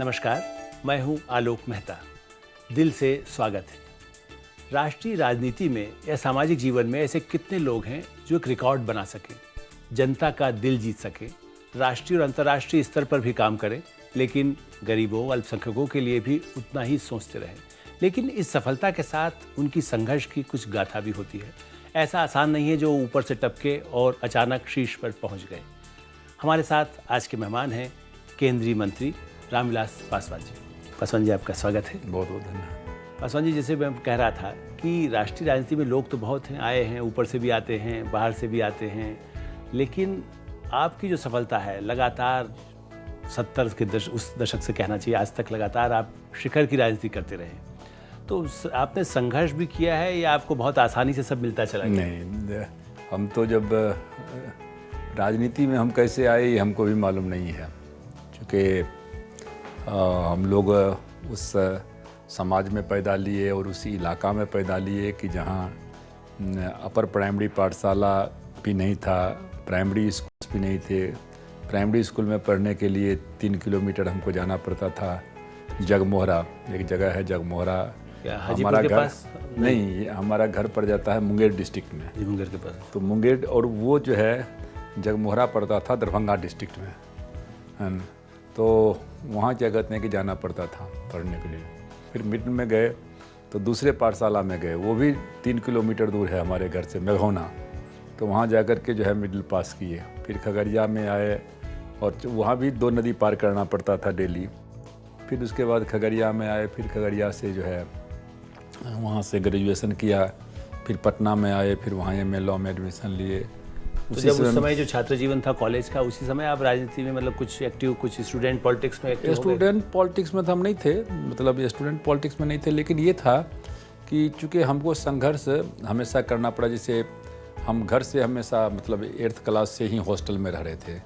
नमस्कार, मैं हूं आलोक मेहता। दिल से स्वागत है। राष्ट्रीय राजनीति में या सामाजिक जीवन में ऐसे कितने लोग हैं जो एक रिकॉर्ड बना सकें, जनता का दिल जीत सकें, राष्ट्रीय और अंतर्राष्ट्रीय स्तर पर भी काम करें, लेकिन गरीबों, अल्पसंख्यकों के लिए भी उतना ही सोचते रहें। लेकिन इस सफलता के साथ उनकी संघर्ष की कुछ गाथा भी होती है। ऐसा आसान नहीं है जो ऊपर से टपके और अचानक शीर्ष पर पहुंच गए। हमारे साथ आज के मेहमान हैं केंद्रीय मंत्री रामविलास पासवान जी। पासवान जी, आपका स्वागत है। बहुत बहुत धन्यवाद। पासवान जी, जैसे मैं कह रहा था कि राष्ट्रीय राजनीति में लोग तो बहुत हैं, आए हैं, ऊपर से भी आते हैं, बाहर से भी आते हैं, लेकिन आपकी जो सफलता है लगातार 70 के उस दशक से कहना चाहिए आज तक लगातार आप शिखर की राजनीति करते रहे। तो आपने संघर्ष भी किया है या आपको बहुत आसानी से सब मिलता चला गया? नहीं, हम तो जब राजनीति में हम कैसे आए ये हमको भी मालूम नहीं है, क्योंकि हम लोग उस समाज में पैदा लिए और उसी इलाका में पैदा लिए कि जहाँ अपर प्राइमरी पाठशाला भी नहीं था, प्राइमरी स्कूल्स भी नहीं थे। प्राइमरी स्कूल में पढ़ने के लिए 3 किलोमीटर हमको जाना पड़ता था। जगमोहरा एक जगह है, जगमोहरा हमारा घर नहीं, हमारा घर पड़ जाता है मुंगेर डिस्ट्रिक्ट में। मुंगेर के पास तो मुंगेर, और वो जो है जगमोहरा पड़ता था दरभंगा डिस्ट्रिक्ट में, है न। तो वहाँ क्या कहते हैं कि जाना पड़ता था पढ़ने के लिए। फिर मिडिल में गए तो दूसरे पाठशाला में गए, वो भी 3 किलोमीटर दूर है हमारे घर से, मेघौना। तो वहाँ जा कर के जो है मिडिल पास किए। फिर खगड़िया में आए और वहाँ भी 2 नदी पार करना पड़ता था डेली। फिर उसके बाद खगड़िया में आए, फिर खगड़िया से जो है वहाँ से ग्रेजुएशन किया। फिर पटना में आए, फिर वहाँ एमए लॉ में एडमिशन लिए। तो जब उस समय जो छात्र जीवन था कॉलेज का, उसी समय आप राजनीति में मतलब कुछ एक्टिव, कुछ स्टूडेंट पॉलिटिक्स में एक्टिव? स्टूडेंट पॉलिटिक्स में तो हम नहीं थे, मतलब स्टूडेंट पॉलिटिक्स में नहीं थे, लेकिन ये था कि चूँकि हमको संघर्ष हमेशा करना पड़ा। जैसे हम घर से हमेशा मतलब 8th क्लास से ही हॉस्टल में रह रहे थे,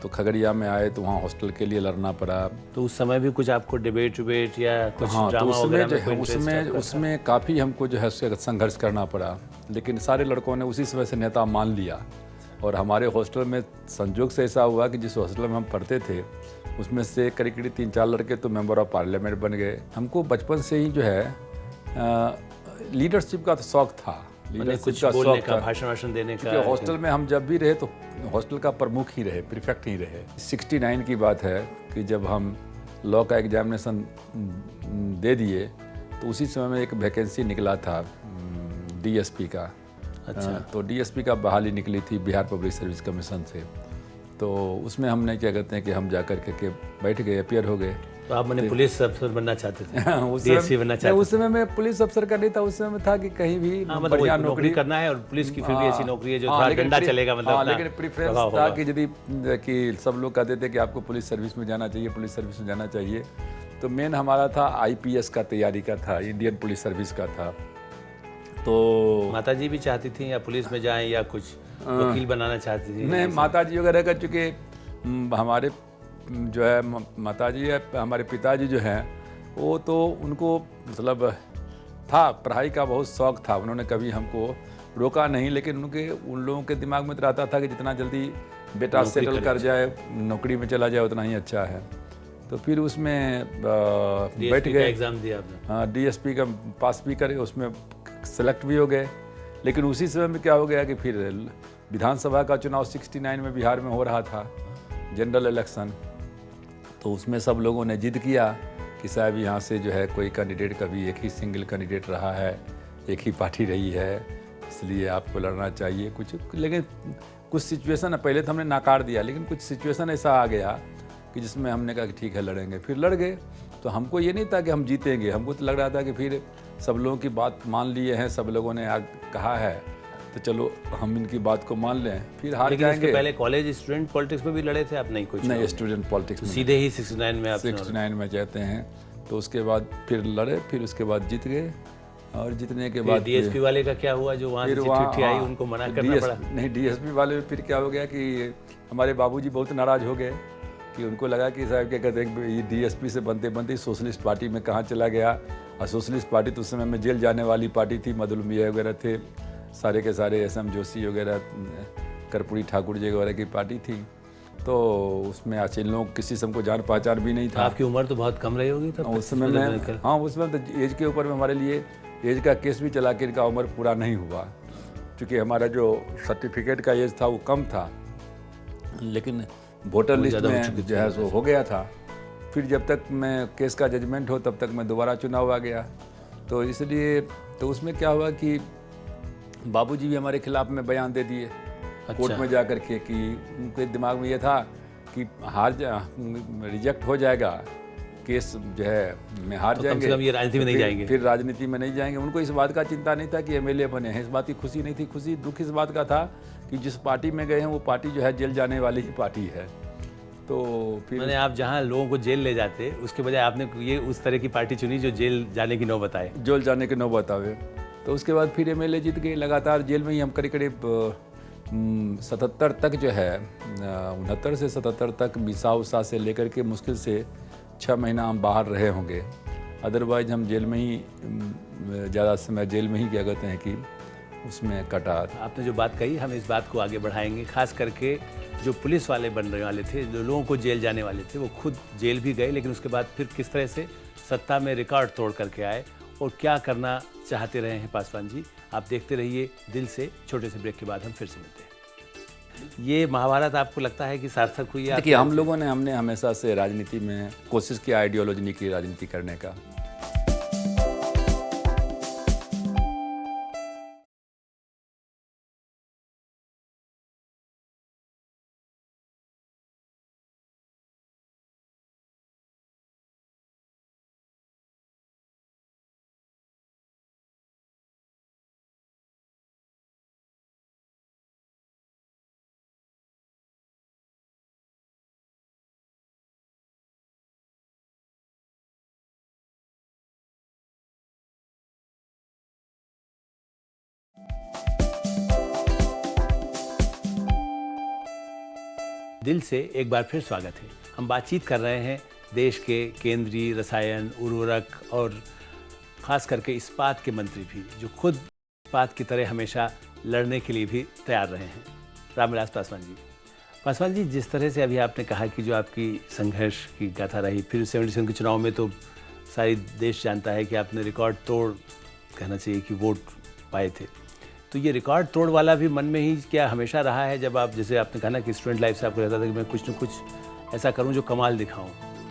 तो खगड़िया में आए तो वहाँ हॉस्टल के लिए लड़ना पड़ा। तो उस समय भी कुछ आपको डिबेट या कुछ हाँ, ड्रामा तो वगैरह उसमें काफ़ी हमको जो है संघर्ष करना पड़ा। लेकिन सारे लड़कों ने उसी समय से नेता मान लिया। और हमारे हॉस्टल में संजोग से ऐसा हुआ कि जिस हॉस्टल में हम पढ़ते थे उसमें से करीब 3-4 लड़के तो मेंबर ऑफ पार्लियामेंट बन गए। हमको बचपन से ही जो है लीडरशिप का तो शौक था, लीडरशिप का शौक था, भाषण देने का। हॉस्टल में हम जब भी रहे तो हॉस्टल का प्रमुख ही रहे, प्रीफेक्ट ही रहे। 69 की बात है कि जब हम लॉ का एग्जामिनेशन दे दिए तो उसी समय में एक वैकेंसी निकला था डीएसपी का। अच्छा। तो डीएसपी का बहाली निकली थी बिहार पब्लिक सर्विस कमीशन से। तो उसमें हमने क्या कहते हैं कि हम जा कर के बैठ गए, अपियर हो गए। तो आप मैंने पुलिस अफसर बनना चाहते थे? डीएसपी बनना चाहते थे? उस समय में पुलिस अफसर का नहीं था, उस समय में था कि कहीं भी बढ़िया नौकरी करना है, और पुलिस की फिर भी ऐसी नौकरी है जो थोड़ा डंडा चलेगा, मतलब लेकिन प्रेफरेंस था कि यदि कि सब लोग कहते थे कि आपको पुलिस सर्विस में जाना चाहिए, पुलिस सर्विस में जाना चाहिए। तो मेन हमारा था आईपीएस का तैयारी का था, इंडियन पुलिस सर्विस का था। तो माताजी भी चाहती थी या पुलिस में जाएं या कुछ वकील बनाना चाहती थी? नहीं, माताजी वगैरह का, चूँकि हमारे जो है माताजी है, हमारे पिताजी जो हैं वो तो उनको मतलब था, पढ़ाई का बहुत शौक था। उन्होंने कभी हमको रोका नहीं, लेकिन उन लोगों के दिमाग में तो रहता था कि जितना जल्दी बेटा सेटल कर जाए, नौकरी में चला जाए, उतना ही अच्छा है। तो फिर उसमें बैठ गए, एग्जाम दिया आपने? हाँ, डीएसपी का पास भी करे, उसमें सेलेक्ट भी हो गए। लेकिन उसी समय में क्या हो गया कि फिर विधानसभा का चुनाव 69 में बिहार में हो रहा था, जनरल इलेक्शन। तो उसमें सब लोगों ने जिद किया कि साहब यहाँ से जो है कोई कैंडिडेट, कभी एक ही सिंगल कैंडिडेट रहा है, एक ही पार्टी रही है, इसलिए आपको लड़ना चाहिए कुछ। लेकिन कुछ सिचुएशन, पहले तो हमने नकार दिया, लेकिन कुछ सिचुएशन ऐसा आ गया कि जिसमें हमने कहा कि ठीक है लड़ेंगे। फिर लड़ गए। तो हमको ये नहीं था कि हम जीतेंगे, हमको तो लग रहा था कि फिर सब लोगों की बात मान लिए हैं, सब लोगों ने कहा है तो चलो हम इनकी बात को मान लें, फिर हार जाएंगे। पहले कॉलेज स्टूडेंट पॉलिटिक्स में भी लड़े थे आप? नहीं, कुछ नहीं, स्टूडेंट पॉलिटिक्स में सीधे ही 69 में आप 69 में जाते हैं। तो उसके बाद फिर लड़े, फिर उसके बाद जीत गए। और जीतने के बाद डीएसपी वाले का क्या हुआ जो वहाँ चिट्ठी आई, उनको मना करना पड़ा? नहीं, डीएसपी वाले में फिर क्या हो गया कि हमारे बाबूजी बहुत नाराज़ हो गए कि उनको लगा कि साहब क्या कहते हैं ये डीएसपी से बनते बनते सोशलिस्ट पार्टी में कहाँ चला गया। और सोशलिस्ट पार्टी तो उस समय में जेल जाने वाली पार्टी थी, मधुल मिया वगैरह थे, सारे के सारे एसएम जोशी वगैरह, कर्पूरी ठाकुर जी वगैरह की पार्टी थी। तो उसमें अच्छे लोग किसी से हमको जान पहचान भी नहीं था। आपकी उम्र तो बहुत कम रही होगी तब उस समय में, हाँ उस समय तो एज के ऊपर में हमारे लिए एज का केस भी चला कि इनका उम्र पूरा नहीं हुआ, क्योंकि हमारा जो सर्टिफिकेट का एज था वो कम था, लेकिन वोटर लिस्ट में जो है सो हो गया था। फिर जब तक मैं केस का जजमेंट हो तब तक मैं दोबारा चुनाव आ गया। तो इसलिए तो उसमें क्या हुआ कि बाबूजी भी हमारे खिलाफ में बयान दे दिए कोर्ट में जा कर के, कि उनके दिमाग में ये था कि रिजेक्ट हो जाएगा केस, जो है मैं हार तो जाएंगे, कम से कम ये राजनीति में नहीं जाएंगे। फिर राजनीति में नहीं जाएंगे। उनको इस बात का चिंता नहीं था कि एमएलए बने हैं, इस बात की खुशी नहीं थी। खुशी दुख इस बात का था कि जिस पार्टी में गए हैं वो पार्टी जो है जेल जाने वाली ही पार्टी है। तो फिर मैंने आप जहाँ लोगों को जेल ले जाते उसके बजाय आपने ये उस तरह की पार्टी चुनी जो जेल जाने की नौबत आए। जेल जाने के नौबत आवे। तो उसके बाद फिर एमएलए जीत गए, लगातार जेल में ही हम करीब करीब 77 तक जो है 69 से 77 तक बिसा उसा से लेकर के मुश्किल से 6 महीना हम बाहर रहे होंगे। अदरवाइज हम जेल में ही ज़्यादा समय जेल में ही क्या कहते हैं कि उसमें कटा। आपने जो बात कही हम इस बात को आगे बढ़ाएंगे, खास करके जो पुलिस वाले बनने वाले थे, जो लोगों को जेल जाने वाले थे, वो खुद जेल भी गए, लेकिन उसके बाद फिर किस तरह से सत्ता में रिकॉर्ड तोड़ करके आए और क्या करना चाहते रहे हैं पासवान जी। आप देखते रहिए दिल से। छोटे से ब्रेक के बाद हम फिर से मिलते हैं। ये महाभारत आपको लगता है कि सार्थक हुई है? देखिए, हमने हमेशा से राजनीति में कोशिश किया आइडियोलॉजी की राजनीति करने का। दिल से एक बार फिर स्वागत है। हम बातचीत कर रहे हैं देश के केंद्रीय रसायन, उर्वरक और ख़ास करके इस्पात के मंत्री भी, जो खुद इस्पात की तरह हमेशा लड़ने के लिए भी तैयार रहे हैं, रामविलास पासवान जी। पासवान जी, जिस तरह से अभी आपने कहा कि जो आपकी संघर्ष की गाथा रही, फिर 77 के चुनाव में तो सारी देश जानता है कि आपने रिकॉर्ड तोड़, कहना चाहिए कि वोट पाए थे। तो ये रिकॉर्ड तोड़ वाला भी मन में ही क्या हमेशा रहा है, जब आप, जैसे आपने कहा ना कि स्टूडेंट लाइफ से आपको रहता था कि मैं कुछ न कुछ ऐसा करूं जो कमाल दिखाऊं,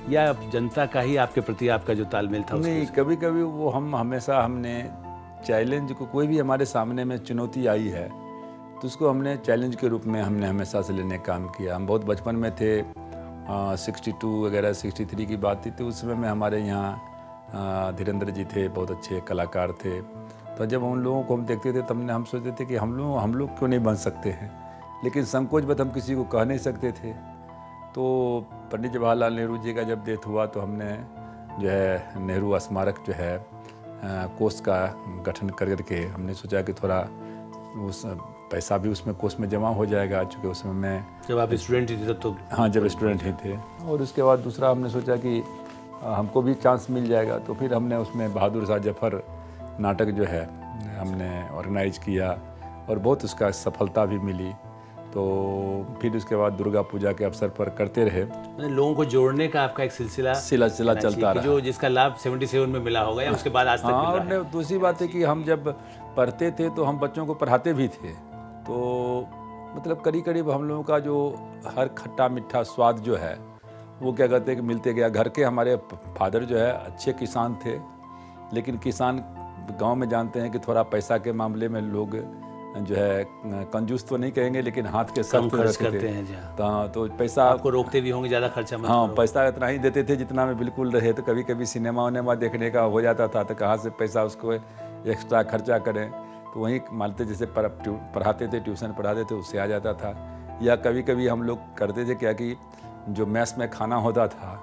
या जनता का ही आपके प्रति आपका जो तालमेल था? नहीं, कभी कभी वो हमने चैलेंज को, कोई भी हमारे सामने में चुनौती आई है तो उसको हमने चैलेंज के रूप में हमने हमेशा से लेने का काम किया। हम बहुत बचपन में थे, 62 वगैरह 63 की बात थी, तो उस समय में हमारे यहाँ धीरेन्द्र जी थे, बहुत अच्छे कलाकार थे। तो जब उन लोगों को हम देखते थे तब हम सोचते थे कि हम लोग क्यों नहीं बन सकते हैं, लेकिन संकोचवश हम किसी को कह नहीं सकते थे। तो पंडित जवाहरलाल नेहरू जी का जब डेथ हुआ तो हमने जो है नेहरू स्मारक जो है कोष का गठन करके हमने सोचा कि थोड़ा उस पैसा भी उसमें कोष में जमा हो जाएगा, चूँकि उस समय मैं, जब आप स्टूडेंट ही थे तब तो? हाँ, जब स्टूडेंट ही थे। और उसके बाद दूसरा हमने सोचा कि हमको भी चांस मिल जाएगा, तो फिर हमने उसमें बहादुर शाह जफर नाटक जो है हमने ऑर्गेनाइज किया और बहुत उसका सफलता भी मिली। तो फिर उसके बाद दुर्गा पूजा के अवसर पर करते रहे। लोगों को जोड़ने का आपका एक सिलसिला चलता रहा, जो जिसका लाभ 77 में मिला होगा या उसके बाद आज तक मिल रहा है। और दूसरी बात है कि हम जब पढ़ते थे तो हम बच्चों को पढ़ाते भी थे, तो मतलब करीब करीब हम लोगों का जो हर खट्टा मीठा स्वाद जो है वो क्या कहते हैं कि मिलते गया। घर के हमारे फादर जो है अच्छे किसान थे, लेकिन किसान गांव में जानते हैं कि थोड़ा पैसा के मामले में लोग जो है कंजूस तो नहीं कहेंगे, लेकिन हाथ के सख्त खर्च करते हैं। तो पैसा आपको रोकते भी होंगे, ज़्यादा खर्चा मत हाँ, करो। पैसा इतना ही देते थे जितना में बिल्कुल रहे। तो कभी कभी सिनेमा देखने का हो जाता था तो कहाँ से पैसा उसको एक्स्ट्रा खर्चा करें, तो वहीं मानते जैसे पढ़ाते थे, ट्यूशन पढ़ाते थे, उससे आ जाता था। या कभी कभी हम लोग करते थे क्या कि जो मैस में खाना होता था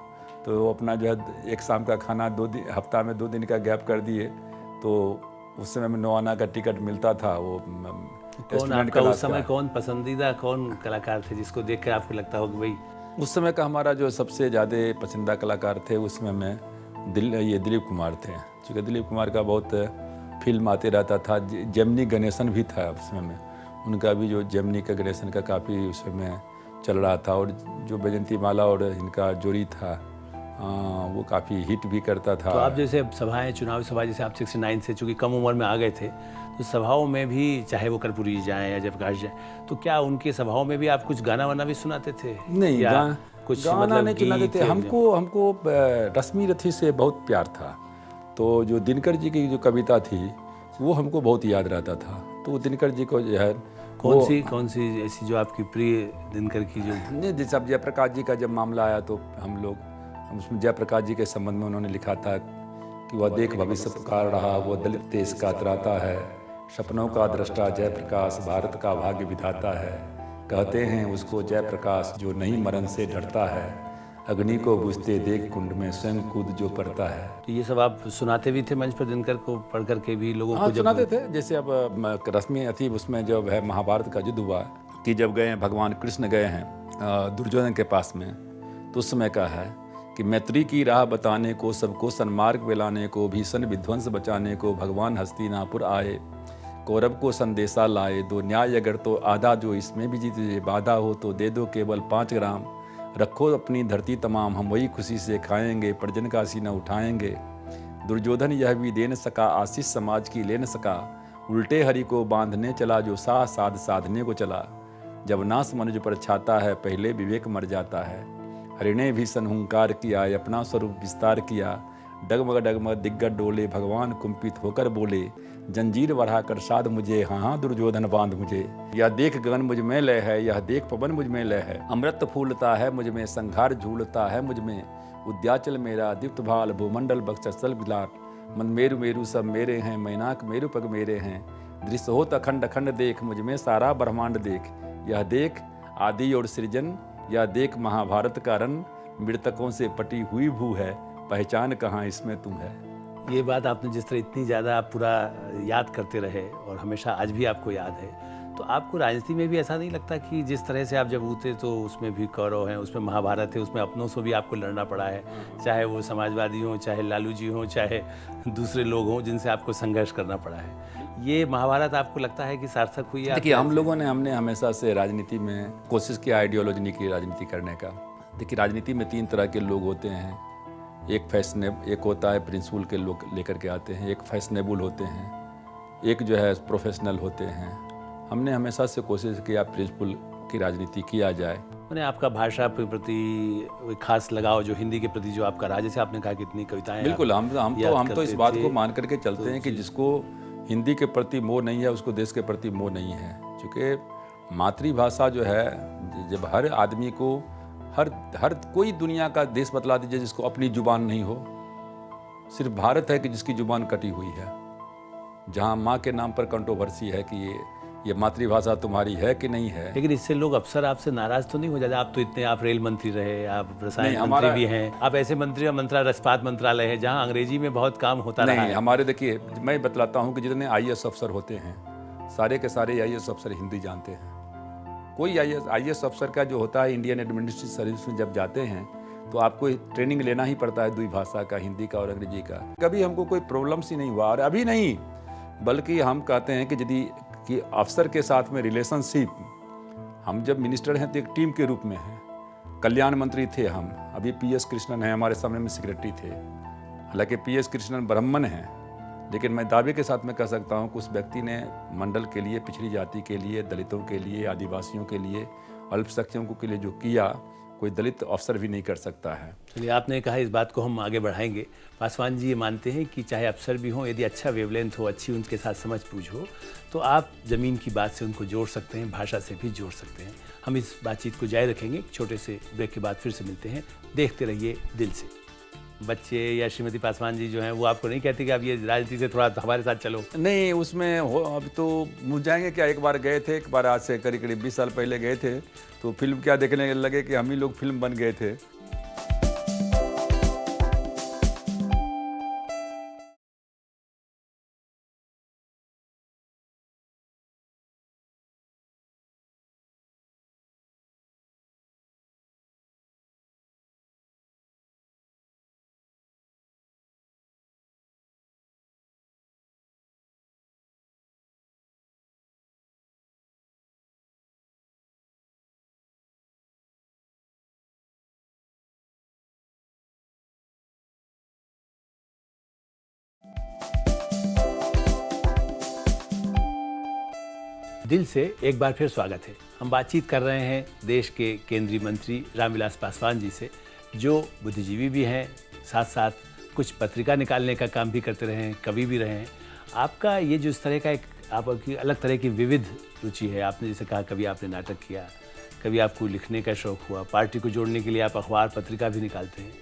तो अपना जो है एक शाम का खाना हफ्ता में 2 दिन का गैप कर दिए, तो उस समय में 9 आना का टिकट मिलता था। वो कौन आपका उस समय कौन पसंदीदा कौन कलाकार थे जिसको देख कर आपको लगता हो कि भाई? उस समय का हमारा जो सबसे ज़्यादा पसंदीदा कलाकार थे उस समय में दिलीप कुमार थे, क्योंकि दिलीप कुमार का बहुत फिल्म आते रहता था। जेमिनी गणेशन भी था उस समय में, उनका भी जो जेमिनी का गणेशन का काफ़ी उस समय चल रहा था, और जो बैजंती माला और इनका जोड़ी था वो काफ़ी हिट भी करता था। तो आप जैसे अब सभाएं, चुनावी सभा, जैसे आप 69 से चूंकि कम उम्र में आ गए थे, तो सभाओं में भी चाहे वो कर्पूरी जी जाएं या जयप्रकाश जाएं, तो क्या उनके सभाओं में भी आप कुछ गाना वाना भी सुनाते थे? नहीं, या कुछ गाना मतलब नहीं सुनाते गीत थे। हमको रश्मि रथी से बहुत प्यार था। तो जो दिनकर जी की जो कविता थी वो हमको बहुत याद रहता था। तो दिनकर जी को जो है कौन सी ऐसी जो आपकी प्रिय दिनकर की जो? नहीं, जैसे अब जयप्रकाश जी का जब मामला आया तो हम उसमें जयप्रकाश जी के संबंध में उन्होंने लिखा था कि वह देख भविष्य पुकार रहा, वो दलित देश का त्राता है, सपनों का दृष्टा जयप्रकाश भारत का भाग्य विधाता है, कहते हैं उसको जयप्रकाश जो नहीं मरण से डरता है, अग्नि को बुझते देख कुंड में स्वयं कूद जो पड़ता है। तो ये सब आप सुनाते भी थे मंच पर दिनकर को पढ़ करके भी लोगों हाँ, को? जब सुनाते थे। जैसे अब रश्मि अथी उसमें जब है महाभारत का युद्ध हुआ कि जब गए हैं भगवान कृष्ण गए हैं दुर्योधन के पास में, तो उस समय का है कि मैत्री की राह बताने को, सबको सन्मार्ग मिलाने को, भीषण विध्वंस बचाने को भगवान हस्तिनापुर आए, कौरव को संदेशा लाए, दो न्याय अगर तो आधा, जो इसमें भी जीते बाधा हो तो दे दो केवल 5 ग्राम, रखो अपनी धरती तमाम, हम वही खुशी से खाएंगे, परिजन का सीना उठाएंगे। दुर्योधन यह भी दे न सका, आशीष समाज की ले न सका, उल्टे हरि को बांधने चला, जो साध साधने को चला, जब नास मनुज पर छाता है, पहले विवेक मर जाता है। हरि ने भी सनहुंकार किया, अपना स्वरूप विस्तार किया, डगमग डगमग दिग्गज डोले, भगवान कुंपित होकर बोले, जंजीर बढ़ा कर साध मुझे, हाँ हाँ दुर्योधन बांध मुझे, यह देख गगन मुझ में लय है, यह देख पवन मुझ में लय है, अमृत फूलता है मुझ में, संघार झूलता है मुझ में, उद्याचल मेरा दीप्त भाल, भूमंडल बक्सस्थल विलाट, मन मेरु मेरु सब मेरे हैं, मैनाक मेरु पग मेरे हैं, दृश्य होत अखंड अखंड देख, मुझ में सारा ब्रह्मांड देख, यह देख आदि और सृजन, यह देख महाभारत का रन, मृतकों से पटी हुई भू है, पहचान कहाँ इसमें तुम है। ये बात आपने जिस तरह इतनी ज़्यादा आप पूरा याद करते रहे और हमेशा आज भी आपको याद है, तो आपको राजनीति में भी ऐसा नहीं लगता कि जिस तरह से आप जब उठे तो उसमें भी कौरव हैं, उसमें महाभारत है, उसमें अपनों से भी आपको लड़ना पड़ा है, चाहे वो समाजवादी हों, चाहे लालू जी हों, चाहे दूसरे लोग हों जिनसे आपको संघर्ष करना पड़ा है, ये महाभारत आपको लगता है कि सार्थक हुई है? देखिए, हमने हमेशा से राजनीति में कोशिश किया आइडियोलॉजी नहीं की राजनीति करने का। देखिए, राजनीति में 3 तरह के लोग होते हैं। एक होता है प्रिंसिपल के लोग लेकर के आते हैं, एक फैशनेबल होते हैं, एक जो है प्रोफेशनल होते हैं। हमने हमेशा से कोशिश किया प्रिंसिपल की राजनीति किया जाए। मैंने आपका भाषा के प्रति खास लगाव, जो हिंदी के प्रति जो आपका रहा, जैसे आपने कहा कितनी कविताएं बिल्कुल, आप हम याद तो इस करते बात थे। को मान करके चलते हैं कि जिसको हिंदी के प्रति मोह नहीं है उसको देश के प्रति मोह नहीं है। क्योंकि मातृभाषा जो है, जब हर आदमी को हर कोई दुनिया का देश बतला दीजिए जिसको अपनी जुबान नहीं हो, सिर्फ भारत है कि जिसकी जुबान कटी हुई है, जहाँ माँ के नाम पर कंट्रोवर्सी है कि ये मातृभाषा तुम्हारी है कि नहीं है। लेकिन इससे लोग अफसर आपसे नाराज तो नहीं हो जाते? आप तो इतने, आप रेल मंत्री रहे, आप रसायन नहीं, मंत्री भी हैं, आप ऐसे मंत्री इस्पात मंत्रालय है जहाँ अंग्रेजी में बहुत काम होता रहा नहीं, है। हमारे देखिए, मैं बतलाता हूँ कि जितने IAS अफसर होते हैं, सारे के सारे IAS अफसर हिंदी जानते हैं। कोई IAS अफसर का जो होता है इंडियन एडमिनिस्ट्रेटिव सर्विस में जब जाते हैं तो आपको ट्रेनिंग लेना ही पड़ता है द्विभाषा का, हिंदी का और अंग्रेजी का। कभी हमको कोई प्रॉब्लम्स ही नहीं हुआ, और अभी नहीं, बल्कि हम कहते हैं कि यदि कि अफसर के साथ में रिलेशनशिप, हम जब मिनिस्टर हैं तो एक टीम के रूप में हैं। कल्याण मंत्री थे हम, अभी PS कृष्णन हैं हमारे समय में सेक्रेटरी थे। हालांकि PS कृष्णन ब्राह्मण हैं, लेकिन मैं दावे के साथ में कह सकता हूं कि उस व्यक्ति ने मंडल के लिए, पिछड़ी जाति के लिए, दलितों के लिए, आदिवासियों के लिए, अल्पसंख्यकों के लिए जो किया, कोई दलित अफसर भी नहीं कर सकता है। चलिए, आपने कहा, इस बात को हम आगे बढ़ाएंगे। पासवान जी ये मानते हैं कि चाहे अफसर भी हों, यदि अच्छा वेवलेंथ हो, अच्छी उनके साथ समझ बूझ हो, तो आप ज़मीन की बात से उनको जोड़ सकते हैं, भाषा से भी जोड़ सकते हैं। हम इस बातचीत को जारी रखेंगे, छोटे से ब्रेक के बाद फिर से मिलते हैं। देखते रहिए दिल से। बच्चे या श्रीमती पासवान जी जो हैं वो आपको नहीं कहते कि आप ये राजनीति से थोड़ा हमारे साथ चलो? नहीं, उसमें हो, अब तो मुझ जाएंगे क्या। एक बार गए थे, एक बार आज से करीब 20 साल पहले गए थे, तो फिल्म क्या देखने लगे कि हम ही लोग फिल्म बन गए थे। दिल से एक बार फिर स्वागत है। हम बातचीत कर रहे हैं देश के केंद्रीय मंत्री रामविलास पासवान जी से, जो बुद्धिजीवी भी हैं, साथ साथ कुछ पत्रिका निकालने का काम भी करते रहे हैं, कवि भी रहे हैं। आपका ये जो इस तरह का एक आपकी अलग तरह की विविध रुचि है, आपने जैसे कहा कभी आपने नाटक किया, कभी आपको लिखने का शौक़ हुआ, पार्टी को जोड़ने के लिए आप अखबार पत्रिका भी निकालते हैं।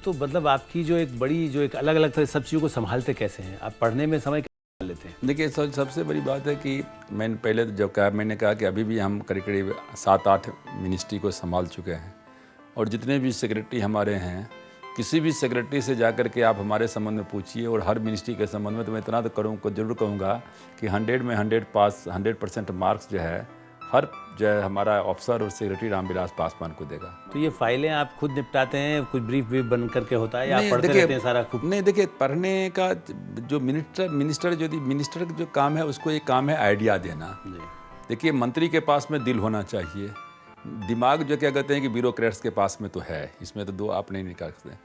तो मतलब आपकी जो एक बड़ी जो एक अलग अलग तरह सब चीज़ों को संभालते कैसे हैं? आप पढ़ने में समय कैसे लेते हैं? देखिए सबसे बड़ी बात है कि मैंने पहले जब कहा मैंने कहा कि अभी भी हम करीब करीब 7-8 मिनिस्ट्री को संभाल चुके हैं, और जितने भी सेक्रेटरी हमारे हैं, किसी भी सेक्रेटरी से जाकर के आप हमारे संबंध में पूछिए, और हर मिनिस्ट्री के संबंध में तो मैं इतना तो जरूर कहूँगा कि 100 में 100% मार्क्स जो है हर जो है हमारा ऑफिसर और सेक्रेटरी रामविलास पासवान को देगा। तो ये फाइलें आप खुद निपटाते हैं, कुछ ब्रीफ बन करके होता है या आप पढ़ते रहते हैं सारा खुद? नहीं, देखिए पढ़ने का जो मिनिस्टर जो काम है उसको एक काम है आइडिया देना। देखिए मंत्री के पास में दिल होना चाहिए, दिमाग जो क्या कहते हैं कि ब्यूरोक्रेट्स के पास में तो है, इसमें तो दो आप नहीं निकाल सकते।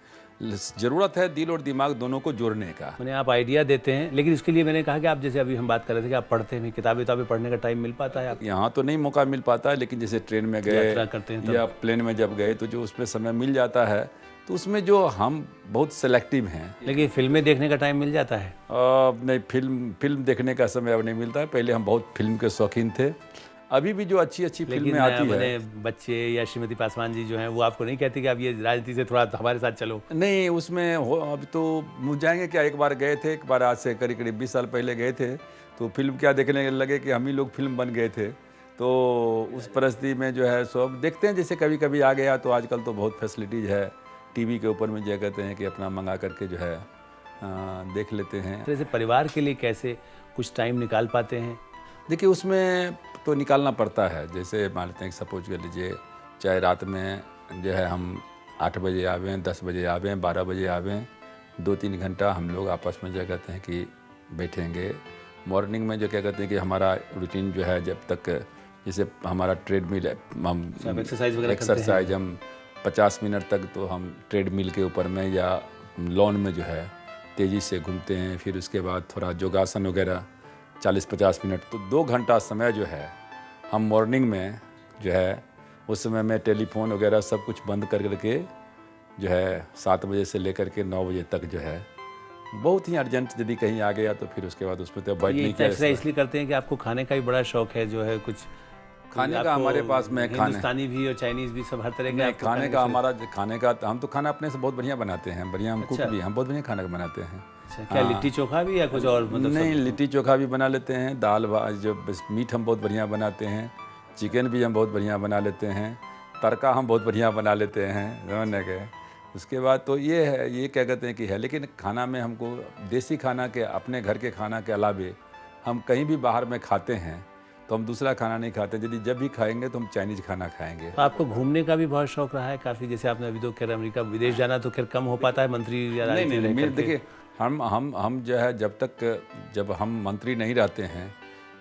ज़रूरत है दिल और दिमाग दोनों को जोड़ने का। मैंने आप आइडिया देते हैं, लेकिन इसके लिए मैंने कहा कि आप जैसे अभी हम बात कर रहे थे कि आप पढ़ते हैं, किताबें पढ़ने का टाइम मिल पाता है? आप यहाँ तो नहीं मौका मिल पाता है, लेकिन जैसे ट्रेन में गए यात्रा करते हैं या प्लेन में जब गए तो जो उसमें समय मिल जाता है, तो उसमें जो हम बहुत सेलेक्टिव हैं। लेकिन फिल्में देखने का टाइम मिल जाता है? नहीं, फिल्म देखने का समय अब नहीं मिलता है। पहले हम बहुत फिल्म के शौकीन थे। अभी भी जो अच्छी फिल्में आती है, बच्चे या श्रीमती पासवान जी जो हैं वो आपको नहीं कहती कि आप ये राजनीति से थोड़ा हमारे साथ चलो? नहीं, उसमें अब तो मुझ जाएंगे क्या। एक बार गए थे, एक बार आज से करीब 20 साल पहले गए थे, तो फिल्म क्या देखने लगे कि हम ही लोग फिल्म बन गए थे। तो उस परिस्थिति में जो है सो अब देखते हैं, जैसे कभी कभी आ गया तो आजकल तो बहुत फैसिलिटीज़ है टीवी के ऊपर में, जो कहते हैं कि अपना मंगा करके जो है देख लेते हैं। जैसे परिवार के लिए कैसे कुछ टाइम निकाल पाते हैं? देखिए उसमें तो निकालना पड़ता है। जैसे मान लेते हैं कि सपोज कर लीजिए, चाहे रात में जो है हम 8 बजे आवें, 10 बजे आवें, 12 बजे आवें, 2-3 घंटा हम लोग आपस में जो कहते हैं कि बैठेंगे। मॉर्निंग में जो क्या कहते हैं कि हमारा रूटीन जो है, जब तक जैसे हमारा ट्रेडमिल है, हम एक्सरसाइज हम 50 मिनट तक तो हम ट्रेडमिल के ऊपर में या लॉन में जो है तेज़ी से घूमते हैं। फिर उसके बाद थोड़ा योगासन वगैरह 40-50 मिनट, तो 2 घंटा समय जो है हम मॉर्निंग में जो है, उस समय में टेलीफोन वगैरह सब कुछ बंद कर करके जो है 7 बजे से लेकर के 9 बजे तक जो है, बहुत ही अर्जेंट यदि कहीं आ गया तो फिर उसके बाद उसमें तो बैठ नहीं किया। इसलिए करते हैं कि आपको खाने का भी बड़ा शौक है, जो है कुछ खाने का हमारे पास में, हिंदुस्तानी भी और चाइनीज़ भी सब हर तरह के खाने का हम तो खाना अपने से बहुत बढ़िया बनाते हैं, बढ़िया हम कुक भी, हम बहुत बढ़िया खाना बनाते हैं। क्या लिट्टी चोखा भी या कुछ और? मतलब नहीं, लिट्टी चोखा भी बना लेते हैं, दाल जो मीट हम बहुत बढ़िया बनाते हैं, चिकन भी हम बहुत बढ़िया बना लेते हैं, तड़का हम बहुत बढ़िया बना लेते हैं, समझने के। उसके बाद तो ये है, ये क्या कहते हैं कि है, लेकिन खाना में हमको देसी खाना के, अपने घर के खाना के अलावे हम कहीं भी बाहर में खाते हैं तो हम दूसरा खाना नहीं खाते। यदि जब भी खाएंगे तो हम चाइनीज़ खाना खाएंगे। तो आपको घूमने का भी बहुत शौक रहा है काफ़ी, जैसे आपने अभी तो खैर अमेरिका विदेश जाना तो खैर कम हो पाता है मंत्री या नहीं, देखिए हम जो है जब हम मंत्री नहीं रहते हैं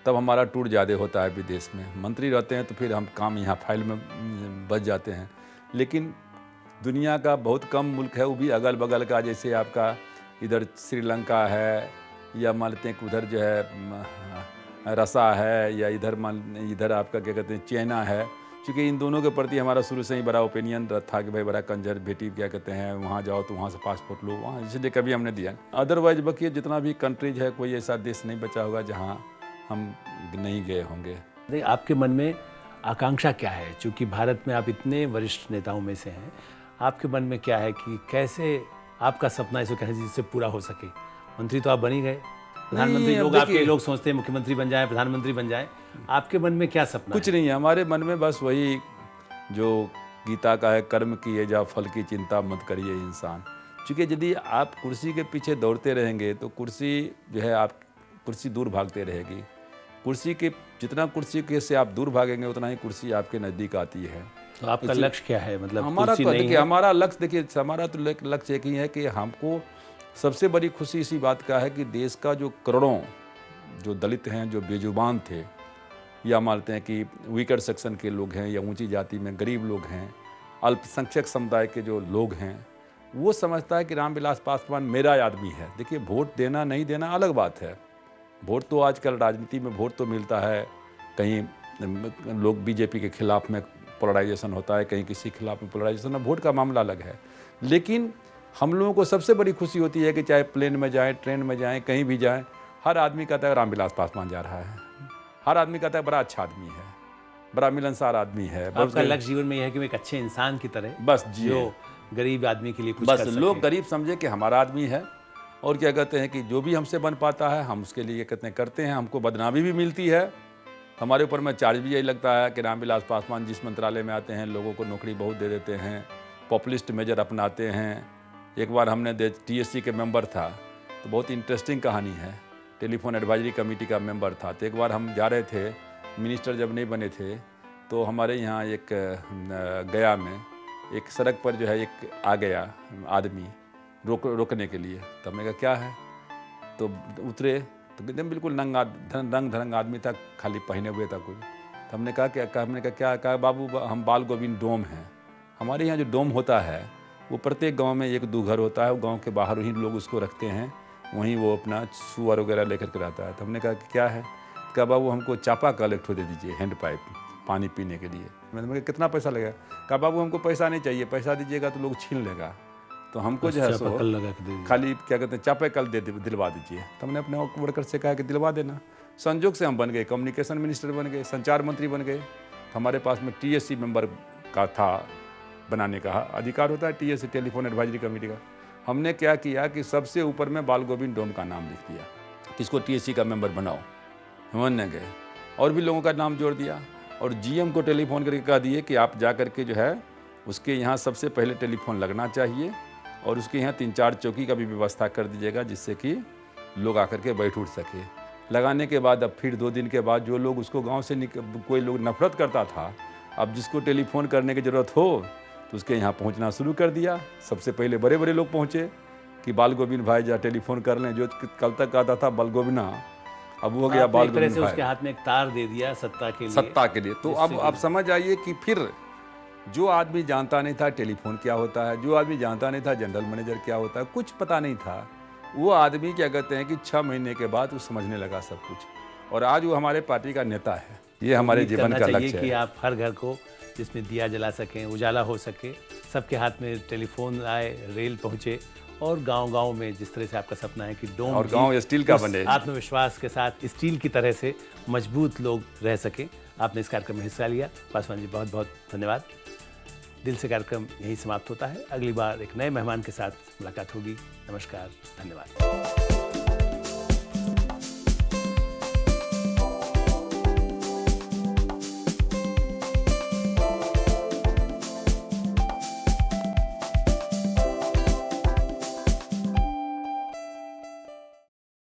तब हमारा टूर ज़्यादा होता है विदेश में। मंत्री रहते हैं तो फिर हम काम यहाँ फाइल में बच जाते हैं। लेकिन दुनिया का बहुत कम मुल्क है, वो भी अगल बगल का, जैसे आपका इधर श्रीलंका है, या मान लेते हैं कि उधर जो है रसा है, या इधर आपका क्या कहते हैं चाइना है। क्योंकि इन दोनों के प्रति हमारा शुरू से ही बड़ा ओपिनियन था कि भाई बड़ा कंजर्वेटिव क्या कहते हैं, वहाँ जाओ तो वहाँ से पासपोर्ट लो, वहाँ इसलिए कभी हमने दिया। अदरवाइज बाकी जितना भी कंट्रीज है, कोई ऐसा देश नहीं बचा होगा जहाँ हम नहीं गए होंगे। आपके मन में आकांक्षा क्या है? चूँकि भारत में आप इतने वरिष्ठ नेताओं में से हैं, आपके मन में क्या है कि कैसे आपका सपना इसको कहना जिससे पूरा हो सके? मंत्री तो आप बन ही गए, प्रधानमंत्री लोग सोचते हैं मुख्यमंत्री बन जाए, प्रधानमंत्री बन जाए, आपके मन में क्या सपना कुछ नहीं है हमारे मन में, बस वही जो गीता का है, कर्म किए जा फल की चिंता मत करिए इंसान। क्योंकि यदि आप कुर्सी के पीछे दौड़ते रहेंगे तो कुर्सी जो है, आप कुर्सी दूर भागते रहेगी। जितना कुर्सी के से आप दूर भागेंगे उतना ही कुर्सी आपके नज़दीक आती है। तो आपका लक्ष्य क्या है? मतलब हमारा तो देखिए, हमारा लक्ष्य एक ही है कि हमको सबसे बड़ी खुशी इसी बात का है कि देश का जो करोड़ों जो दलित हैं, जो बेजुबान थे, या मानते हैं कि वीकर सेक्शन के लोग हैं, या ऊंची जाति में गरीब लोग हैं, अल्पसंख्यक समुदाय के जो लोग हैं, वो समझता है कि रामविलास पासवान मेरा आदमी है। देखिए, वोट देना नहीं देना अलग बात है। वोट तो आजकल राजनीति में वोट तो मिलता है, कहीं लोग बीजेपी के खिलाफ में पोलराइजेशन होता है, कहीं किसी के खिलाफ में पोलराइजेशन, वोट का मामला अलग है। लेकिन हम लोगों को सबसे बड़ी खुशी होती है कि चाहे प्लेन में जाएं, ट्रेन में जाएं, कहीं भी जाएं, हर आदमी कहता है रामविलास पासवान जा रहा है, हर आदमी कहता है बड़ा अच्छा आदमी है, बड़ा मिलनसार आदमी है। आपका लक्ष्य जीवन में यह है कि मैं एक अच्छे इंसान की तरह बस जो गरीब आदमी के लिए कुछ बस कर सके। लोग गरीब समझे कि हमारा आदमी है, और क्या कहते हैं कि जो भी हमसे बन पाता है हम उसके लिए कहते हैं करते हैं। हमको बदनामी भी मिलती है, हमारे ऊपर में चार्ज भी यही लगता है कि रामविलास पासवान जिस मंत्रालय में आते हैं लोगों को नौकरी बहुत दे देते हैं, पॉपुलिस्ट मेजर अपनाते हैं। एक बार हमने TSC के मेंबर था, तो बहुत इंटरेस्टिंग कहानी है, टेलीफोन एडवाइजरी कमेटी का मेंबर था। तो एक बार हम जा रहे थे, मिनिस्टर जब नहीं बने थे, तो हमारे यहाँ एक गया में एक सड़क पर जो है एक आ गया आदमी रोकने के लिए। तो हमने कहा क्या है, तो उतरे तो एकदम बिल्कुल रंग धरंग आदमी था, खाली पहने हुए था कुछ। तो हमने कहा क्या बाबू, हम बाल गोविंद डोम हैं। हमारे यहाँ जो डोम होता है वो प्रत्येक गांव में 1-2 घर होता है, वो गांव के बाहर ही लोग उसको रखते हैं, वहीं वो अपना सुअर वगैरह लेकर के रहता है। तो हमने कहा कि क्या है, कहा बाबू हमको चापा का इलेक्ट्रो दे दीजिए, हैंड पाइप पानी पीने के लिए। मैंने कहा कितना पैसा लगेगा, कहा बाबू हमको पैसा नहीं चाहिए, पैसा दीजिएगा तो लोग छीन लेगा, तो हमको जो है सो खाली क्या कहते हैं चापा कल दिलवा दीजिए। तो हमने अपने वर्कर से कहा कि दिलवा देना। संजोग से हम बन गए, कम्युनिकेशन मिनिस्टर बन गए, संचार मंत्री बन गए। तो हमारे पास में TSC मेंबर का था, बनाने का अधिकार होता है TSC टेलीफोन एडवाइजरी कमेटी का। हमने क्या किया कि सबसे ऊपर में बाल गोविंद डोम का नाम लिख दिया, किसको TSC का मेंबर बनाओ। हमने गए और भी लोगों का नाम जोड़ दिया, और GM को टेलीफोन करके कह दिए कि आप जा करके जो है उसके यहाँ सबसे पहले टेलीफोन लगना चाहिए, और उसके यहाँ 3-4 चौकी का भी व्यवस्था कर दीजिएगा, जिससे कि लोग आकर के बैठ उठ सके। लगाने के बाद अब फिर 2 दिन के बाद जो लोग उसको गांव से कोई लोग नफरत करता था, अब जिसको टेलीफोन करने की ज़रूरत हो तो उसके यहाँ पहुंचना शुरू कर दिया। सबसे पहले बड़े बड़े लोग पहुंचे कि बाल गोविंद भाई जा टेलीफोन कर लें, जो कल तक आता था बाल गोविंदा, अब वो हो गया बाल गोविंद भाई। उसके हाथ में एक तार दे दिया सत्ता के लिए। तो अब आप समझ आइए कि फिर जो आदमी जानता नहीं था टेलीफोन क्या होता है, जो आदमी जानता नहीं था जनरल मैनेजर क्या होता है, कुछ पता नहीं था, वो आदमी क्या कहते हैं कि 6 महीने के बाद वो समझने लगा सब कुछ, और आज वो हमारे पार्टी का नेता है। ये हमारे जीवन का लक्ष्य है कि आप हर घर को जिसमें दिया जला सकें, उजाला हो सके, सबके हाथ में टेलीफोन आए, रेल पहुंचे, और गांव-गांव में जिस तरह से आपका सपना है कि डोम और गांव स्टील का बने, आत्मविश्वास के साथ स्टील की तरह से मजबूत लोग रह सकें। आपने इस कार्यक्रम में हिस्सा लिया, पासवान जी बहुत बहुत धन्यवाद। दिल से कार्यक्रम यही समाप्त होता है। अगली बार एक नए मेहमान के साथ मुलाकात होगी। नमस्कार, धन्यवाद।